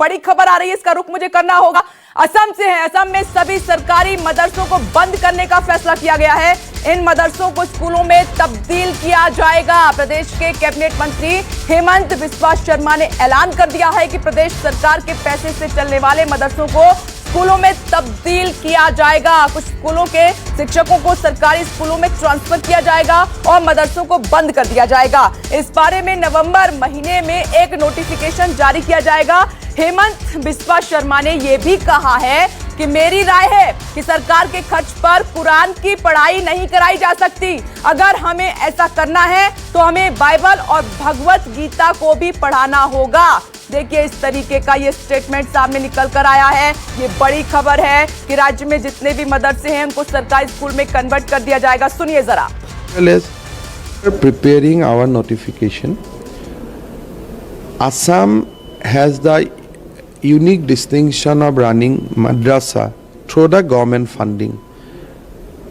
बड़ी खबर आ रही है, इसका रुख मुझे करना होगा। असम से है। असम में सभी सरकारी मदरसों को बंद करने का फैसला किया गया है। इन मदरसों को स्कूलों में तब्दील किया जाएगा। प्रदेश के कैबिनेट मंत्री हेमंत बिस्वा शर्मा ने ऐलान कर दिया है कि प्रदेश सरकार के पैसे से चलने वाले मदरसों को स्कूलों में तब्दील किया जाएगा। कुछ स्कूलों के शिक्षकों को सरकारी स्कूलों में ट्रांसफर किया जाएगा और मदरसों को बंद कर दिया जाएगा। इस बारे में नवंबर महीने में एक नोटिफिकेशन जारी किया जाएगा। हेमंत बिस्वा शर्मा ने यह भी कहा है कि मेरी राय है कि सरकार के खर्च पर कुरान की पढ़ाई नहीं कराई जा सकती। अगर हमें ऐसा करना है तो हमें बाइबल और भगवत गीता को भी पढ़ाना होगा। देखिए, इस तरीके का ये स्टेटमेंट सामने निकल कर आया है। ये बड़ी खबर है कि राज्य में जितने भी मदरसे हैं उनको सरकारी स्कूल में कन्वर्ट कर दिया जाएगा। सुनिए जरा। Preparing our notification, Assam has the unique distinction of running madrasa through the government funding.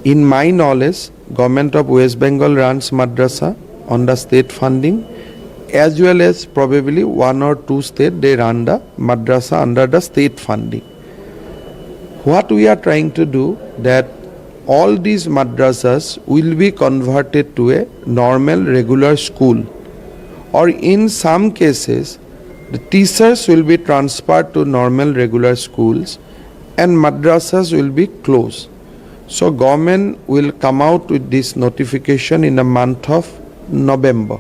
In my knowledge, Government of West Bengal runs madrasa on the state funding, as well as probably one or two states they run the madrasa under the state funding. What we are trying to do that all these madrasas will be converted to a normal regular school, or in some cases the teachers will be transferred to normal regular schools and madrasas will be closed. So government will come out with this notification in the month of November.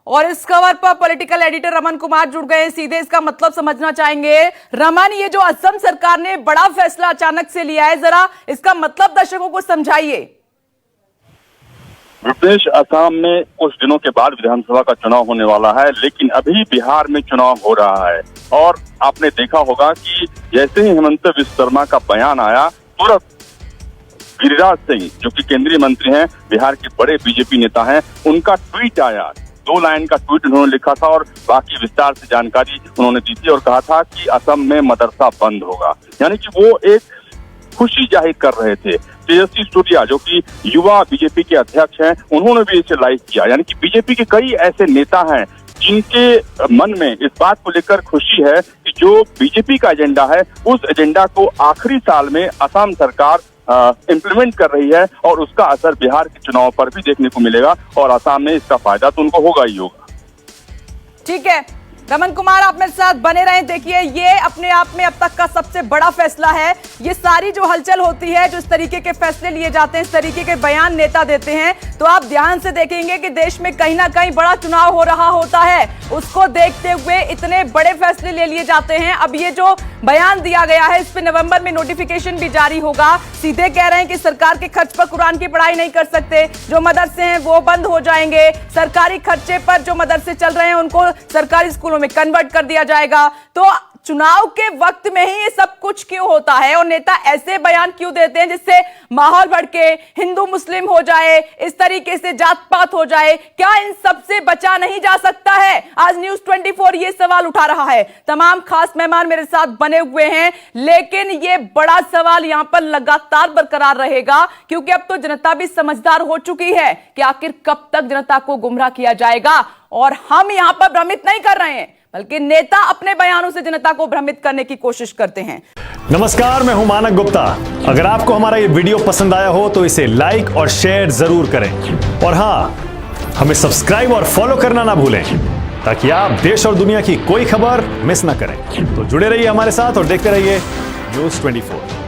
और इस खबर पर political editor Raman Kumar जुड़ गए हैं। सीधे इसका मतलब समझना चाहेंगे। रमन, ये जो असम सरकार ने बड़ा फैसला अचानक से लिया है, जरा इसका मतलब दर्शकों को समझाइए। प्रदेश असम में कुछ दिनों के बाद विधानसभा का चुनाव होने वाला है, लेकिन अभी बिहार में चुनाव हो रहा है। और आपने देखा होगा कि जैसे ही हेमंत बिस्वा शर्मा का बयान आया, तुरंत गिरिराज सिंह जो कि केंद्रीय मंत्री हैं, बिहार के बड़े बीजेपी नेता हैं, उनका ट्वीट आया। 2 लाइन का ट्वीट उन्होंने लिखा था और बाकी विस्तार से जानकारी उन्होंने दी थी और कहा था कि असम में मदरसा बंद होगा। यानी कि वो एक खुशी जाहिर कर रहे थे। तेजस्वी सूर्या जो कि युवा बीजेपी के अध्यक्ष हैं, उन्होंने भी इसे लाइक किया। यानी कि बीजेपी के कई ऐसे नेता हैं जिनके मन में इस बात को लेकर खुशी है कि जो बीजेपी का एजेंडा है, उस एजेंडा को आखिरी साल में असम सरकार इम्प्लीमेंट कर रही है और उसका असर बिहार के चुनाव पर भी देखने को मिलेगा और असम में इसका फायदा तो उनको होगा ही होगा। ठीक है रमन कुमार, आप मेरे साथ बने रहें। देखिए, ये अपने आप में अब तक का सबसे बड़ा फैसला है। ये सारी जो हलचल होती है, जो इस तरीके के फैसले लिए जाते हैं, इस तरीके के बयान नेता देते हैं, तो आप ध्यान से देखेंगे कि देश में कहीं ना कहीं बड़ा चुनाव हो रहा होता है। उसको देखते हुए इतने बड़े फैसले ले लिए जाते हैं। अब ये जो बयान दिया गया है, इस पर नवंबर में नोटिफिकेशन भी जारी होगा। सीधे कह रहे हैं कि सरकार के खर्च पर कुरान की पढ़ाई नहीं कर सकते, जो मदरसे हैं वो बंद हो जाएंगे। सरकारी खर्चे पर जो मदरसे चल रहे हैं उनको सरकारी स्कूलों में कन्वर्ट कर दिया जाएगा। तो चुनाव के वक्त में ही ये सब कुछ क्यों होता है और नेता ऐसे बयान क्यों देते हैं जिससे माहौल भड़के, हिंदू मुस्लिम हो जाए, इस तरीके से जात पात हो जाए? क्या इन सब से बचा नहीं जा सकता है? आज न्यूज़ 24 ये सवाल उठा रहा है। तमाम खास मेहमान मेरे साथ बने हुए हैं, लेकिन ये बड़ा सवाल यहां पर लगातार बरकरार रहेगा, क्योंकि अब तो जनता भी समझदार हो चुकी है कि आखिर कब तक जनता को गुमराह किया जाएगा। और हम यहां पर भ्रमित नहीं कर रहे हैं, बल्कि नेता अपने बयानों से जनता को भ्रमित करने की कोशिश करते हैं। नमस्कार, मैं हूं मानक गुप्ता। अगर आपको हमारा ये वीडियो पसंद आया हो तो इसे लाइक और शेयर जरूर करें, और हां, हमें सब्सक्राइब और फॉलो करना ना भूलें ताकि आप देश और दुनिया की कोई खबर मिस ना करें। तो जुड़े रहिए हमारे साथ और देखते रहिए न्यूज़ 24।